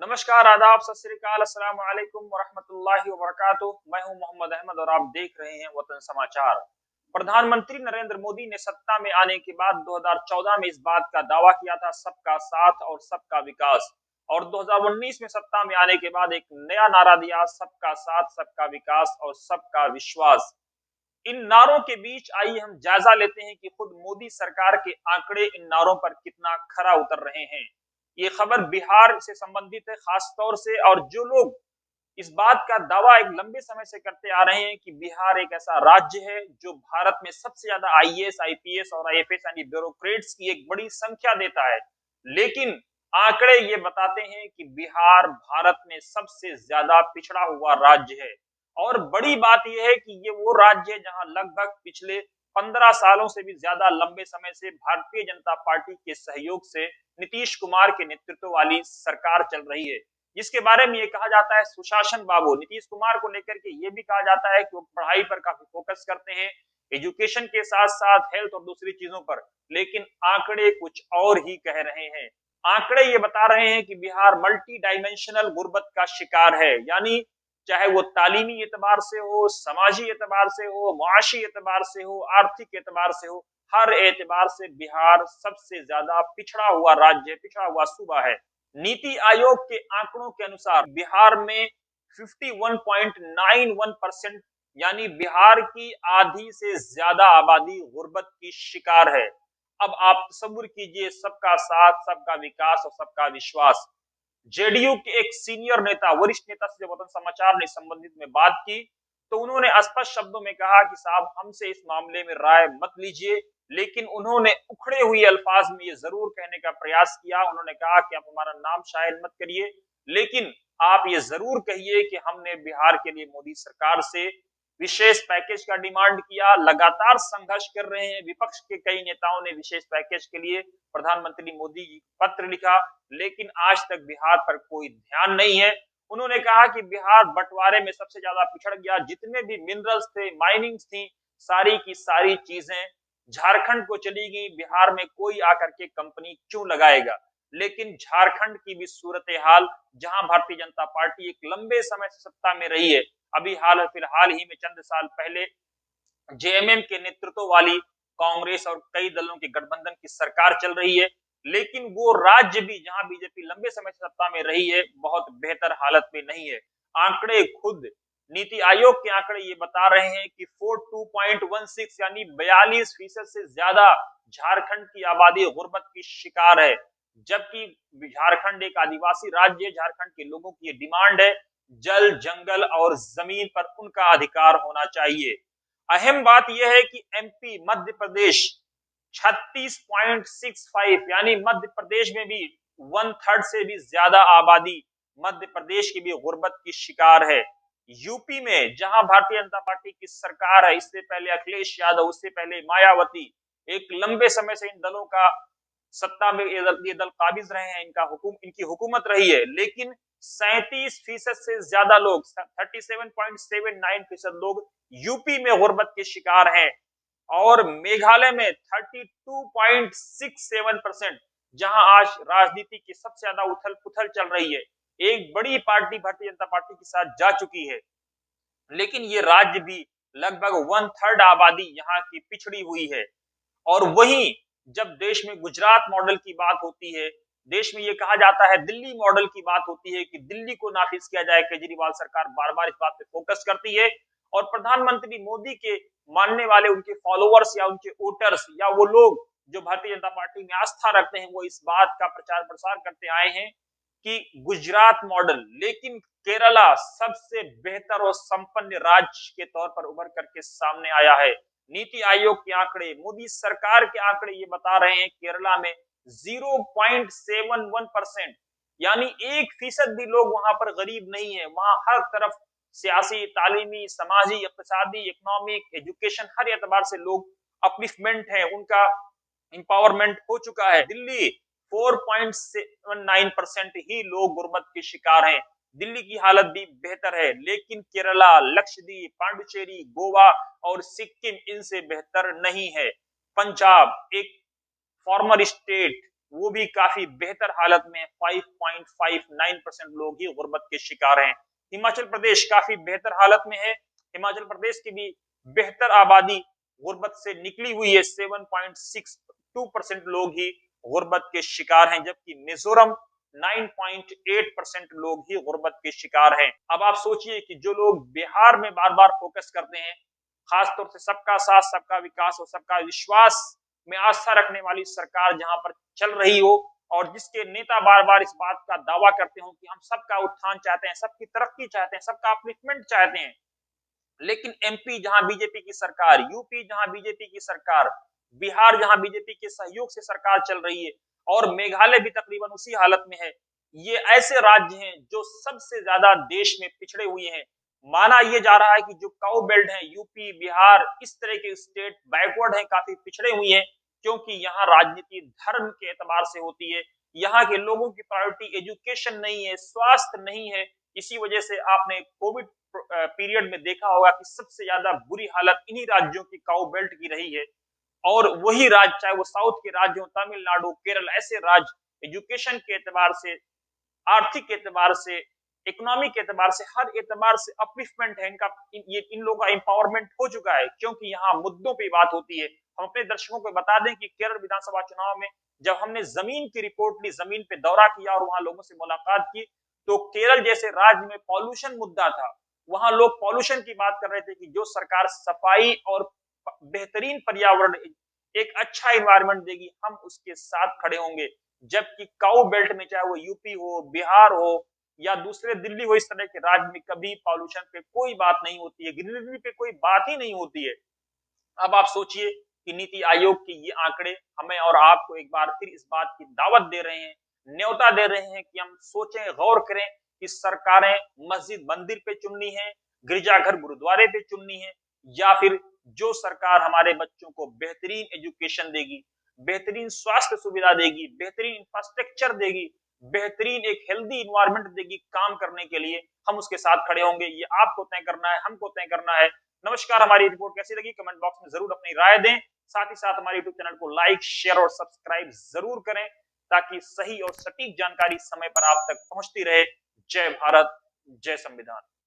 नमस्कार, आदाब, सत श्री अकाल, अस्सलाम वालेकुम वरहमतुल्लाहि वबरकातुह। मैं हूं मोहम्मद अहमद और आप देख रहे हैं वतन समाचार। प्रधानमंत्री नरेंद्र मोदी ने सत्ता में आने के बाद 2014 में इस बात का दावा किया था, सबका साथ और सबका विकास। और 2019 में सत्ता में आने के बाद एक नया नारा दिया, सबका साथ, सबका विकास और सबका विश्वास। इन नारों के बीच आइए हम जायजा लेते हैं कि खुद मोदी सरकार के आंकड़े इन नारों पर कितना खरा उतर रहे हैं। ये खबर बिहार से संबंधित है खास तौर से, और जो लोग इस बात का दावा एक लंबे समय से करते आ रहे हैं कि बिहार एक ऐसा राज्य है जो भारत में सबसे ज्यादा आईएएस, आईपीएस और आईएफएस यानी ब्यूरोक्रेट्स की एक बड़ी संख्या देता है, लेकिन आंकड़े ये बताते हैं कि बिहार भारत में सबसे ज्यादा पिछड़ा हुआ राज्य है। और बड़ी बात यह है कि ये वो राज्य है जहां लगभग पिछले 15 सालों से भी ज्यादा लंबे समय से भारतीय जनता पार्टी के सहयोग से नीतीश कुमार के नेतृत्व वाली सरकार चल रही है, जिसके बारे में ये कहा जाता है सुशासन बाबू। नीतीश कुमार को लेकर के ये भी कहा जाता है कि वो पढ़ाई पर काफी फोकस करते हैं, एजुकेशन के साथ साथ हेल्थ और दूसरी चीजों पर, लेकिन आंकड़े कुछ और ही कह रहे हैं। आंकड़े ये बता रहे हैं कि बिहार मल्टी डायमेंशनल गुर्बत का शिकार है, यानी चाहे वो तालीमी एतबार से हो, समाजी एतबार से हो, मुआशी एतबार से हो, आर्थिक एतबार से हो, हर एतबार से बिहार सबसे ज्यादा पिछड़ा हुआ राज्य, पिछड़ा हुआ सूबा है। नीति आयोग के आंकड़ों के अनुसार बिहार में 51.91% यानी बिहार की आधी से ज्यादा आबादी गुर्बत की शिकार है। अब आप तसव्वुर कीजिए, सबका साथ, सबका विकास और सबका विश्वास। जेडीयू के एक सीनियर नेता, वरिष्ठ नेता से जब वतन समाचार ने संबंधित में बात की तो उन्होंने स्पष्ट शब्दों में कहा कि साहब हमसे इस मामले में राय मत लीजिए, लेकिन उन्होंने उखड़े हुए अल्फाज में ये जरूर कहने का प्रयास किया। उन्होंने कहा कि आप हमारा नाम शायद मत करिए, लेकिन आप ये जरूर कहिए कि हमने बिहार के लिए मोदी सरकार से विशेष पैकेज का डिमांड किया, लगातार संघर्ष कर रहे हैं। विपक्ष के कई नेताओं ने विशेष पैकेज के लिए प्रधानमंत्री मोदी जी पत्र लिखा, लेकिन आज तक बिहार पर कोई ध्यान नहीं है। उन्होंने कहा कि बिहार बंटवारे में सबसे ज्यादा पिछड़ गया, जितने भी मिनरल्स थे, माइनिंग्स थी, सारी की सारी चीजें झारखंड को चली गई। बिहार में कोई आकर के कंपनी क्यों लगाएगा? लेकिन झारखंड की भी सूरत हाल, जहां भारतीय जनता पार्टी एक लंबे समय से सत्ता में रही है, अभी हाल फिलहाल ही में चंद साल पहले जेएमएम के नेतृत्व वाली कांग्रेस और कई दलों के गठबंधन की सरकार चल रही है, लेकिन वो राज्य भी जहां बीजेपी लंबे समय से सत्ता में रही है बहुत बेहतर हालत में नहीं है। आंकड़े खुद नीति आयोग के आंकड़े ये बता रहे हैं कि 42.16 यानी 42% से ज्यादा झारखंड की आबादी गुर्बत की शिकार है, जबकि झारखंड एक आदिवासी राज्य है। झारखंड के लोगों की ये डिमांड है, जल, जंगल और जमीन पर उनका अधिकार होना चाहिए। अहम बात यह है कि एमपी, मध्य प्रदेश 36.65 यानी मध्य प्रदेश में भी 1/3 से भी ज्यादा आबादी मध्य प्रदेश की भी गुर्बत की शिकार है। यूपी में जहां भारतीय जनता पार्टी की सरकार है, इससे पहले अखिलेश यादव, उससे पहले मायावती, एक लंबे समय से इन दलों का सत्ता में ये दल काबिज रहे हैं, इनकी हुकूमत रही है, लेकिन 37% से ज्यादा लोग, 37.79% लोग यूपी में गुर्बत के शिकार हैं। और मेघालय में 32.67%, जहां आज राजनीति की सबसे ज्यादा उथल पुथल चल रही है, एक बड़ी पार्टी भारतीय जनता पार्टी के साथ जा चुकी है, लेकिन ये राज्य भी लगभग 1/3 आबादी यहाँ की पिछड़ी हुई है। और वहीं जब देश में गुजरात मॉडल की बात होती है, देश में ये कहा जाता है दिल्ली मॉडल की बात होती है कि दिल्ली को नाफिज किया जाए, केजरीवाल सरकार बार बार इस बात पे फोकस करती है। और प्रधानमंत्री मोदी के मानने वाले, उनके फॉलोअर्स या उनके वोटर्स या वो लोग जो भारतीय जनता पार्टी में आस्था रखते हैं, वो इस बात का प्रचार प्रसार करते आए हैं कि गुजरात मॉडल, लेकिन केरला सबसे बेहतर और संपन्न राज्य के तौर पर उभर करके सामने आया है। नीति आयोग के आंकड़े, मोदी सरकार के आंकड़े ये बता रहे हैं केरला में 0.71% यानी 1% भी लोग वहां पर गरीब नहीं है। वहां हर तरफ सियासी, तालीमी, समाजी, इक्तिसादी, इकोनॉमिक, एजुकेशन, हर एतबार से लोग अपलिफ्टमेंट है, उनका इंपावरमेंट हो चुका है। दिल्ली 4.79% ही लोग गुर्बत के शिकार हैं। दिल्ली की हालत भी बेहतर है, लेकिन केरला, लक्षद्वीप, पांडुचेरी, गोवा और सिक्किम इनसे बेहतर नहीं है। पंजाब, एक फॉर्मर स्टेट, वो भी काफी बेहतर हालत में 5.59% लोग ही गुर्बत के शिकार हैं। हिमाचल प्रदेश काफी बेहतर हालत में है। हिमाचल प्रदेश की भी बेहतर आबादी गुर्बत से निकली हुई है। 7.62% लोग ही गुर्बत के शिकार हैं, जबकि मिजोरम 9.8% लोग ही गुर्बत के शिकार हैं। अब आप सोचिए कि जो लोग बिहार में बार बार फोकस करते हैं, खासतौर से सबका साथ सबका विकास और सबका विश्वास में आस्था रखने वाली सरकार जहां पर चल रही हो और जिसके नेता बार बार इस बात का दावा करते हो कि हम सबका उत्थान चाहते हैं, सबकी तरक्की चाहते हैं, सबका अपलिफ्टमेंट चाहते हैं, लेकिन एमपी जहां बीजेपी की सरकार, यूपी जहां बीजेपी की सरकार, बिहार जहां बीजेपी के सहयोग से सरकार चल रही है और मेघालय भी तकरीबन उसी हालत में है, ये ऐसे राज्य हैं जो सबसे ज्यादा देश में पिछड़े हुए हैं। माना यह जा रहा है कि जो काउ बेल्ट है, यूपी बिहार इस तरह के स्टेट बैकवर्ड हैं, काफी पिछड़े हुए हैं, क्योंकि यहाँ राजनीति धर्म के एतबार से होती है। यहाँ के लोगों की प्रायोरिटी एजुकेशन नहीं है, स्वास्थ्य नहीं है। इसी वजह से आपने कोविड पीरियड में देखा होगा कि सबसे ज्यादा बुरी हालत इन्हीं राज्यों की काउ बेल्ट की रही है। और वही राज्य, चाहे वो साउथ के राज्य हो, तमिलनाडु, केरल, ऐसे राज्य एजुकेशन के एतबार से, आर्थिक के एतबार से, इकोनॉमिक के एतबार से, हर एतबार से अपलिफ्टमेंट है इनका। इन लोगों का एम्पावरमेंट हो चुका है, क्योंकि यहाँ मुद्दों पे बात होती है। हम अपने दर्शकों को बता दें कि केरल विधानसभा चुनाव में जब हमने जमीन की रिपोर्ट ली, जमीन पे दौरा किया और वहां लोगों से मुलाकात की, तो केरल जैसे राज्य में पॉल्यूशन मुद्दा था। वहां लोग पॉल्यूशन की बात कर रहे थे कि जो सरकार सफाई और बेहतरीन पर्यावरण, एक अच्छा इन्वायरमेंट देगी, हम उसके साथ खड़े होंगे। जबकि काउ बेल्ट में, चाहे वो यूपी हो, बिहार हो या दूसरे दिल्ली हो, इस तरह के राज्य में कभी पॉल्यूशन पे कोई बात नहीं होती है, ग्रीनरी पे कोई बात ही नहीं होती है। अब आप सोचिए कि नीति आयोग के ये आंकड़े हमें और आपको एक बार फिर इस बात की दावत दे रहे हैं, न्योता दे रहे हैं कि हम सोचें, गौर करें कि सरकारें मस्जिद मंदिर पे चुननी है, गिरजाघर गुरुद्वारे पे चुननी है, या फिर जो सरकार हमारे बच्चों को बेहतरीन एजुकेशन देगी, बेहतरीन स्वास्थ्य सुविधा देगी, बेहतरीन इंफ्रास्ट्रक्चर देगी, बेहतरीन एक हेल्दी इन्वायरमेंट देगी काम करने के लिए, हम उसके साथ खड़े होंगे। ये आपको तय करना है, हमको तय करना है। नमस्कार, हमारी रिपोर्ट कैसी लगी कमेंट बॉक्स में जरूर अपनी राय दें। साथ ही साथ हमारे यूट्यूब चैनल को लाइक, शेयर और सब्सक्राइब जरूर करें, ताकि सही और सटीक जानकारी समय पर आप तक पहुंचती रहे। जय भारत, जय संविधान।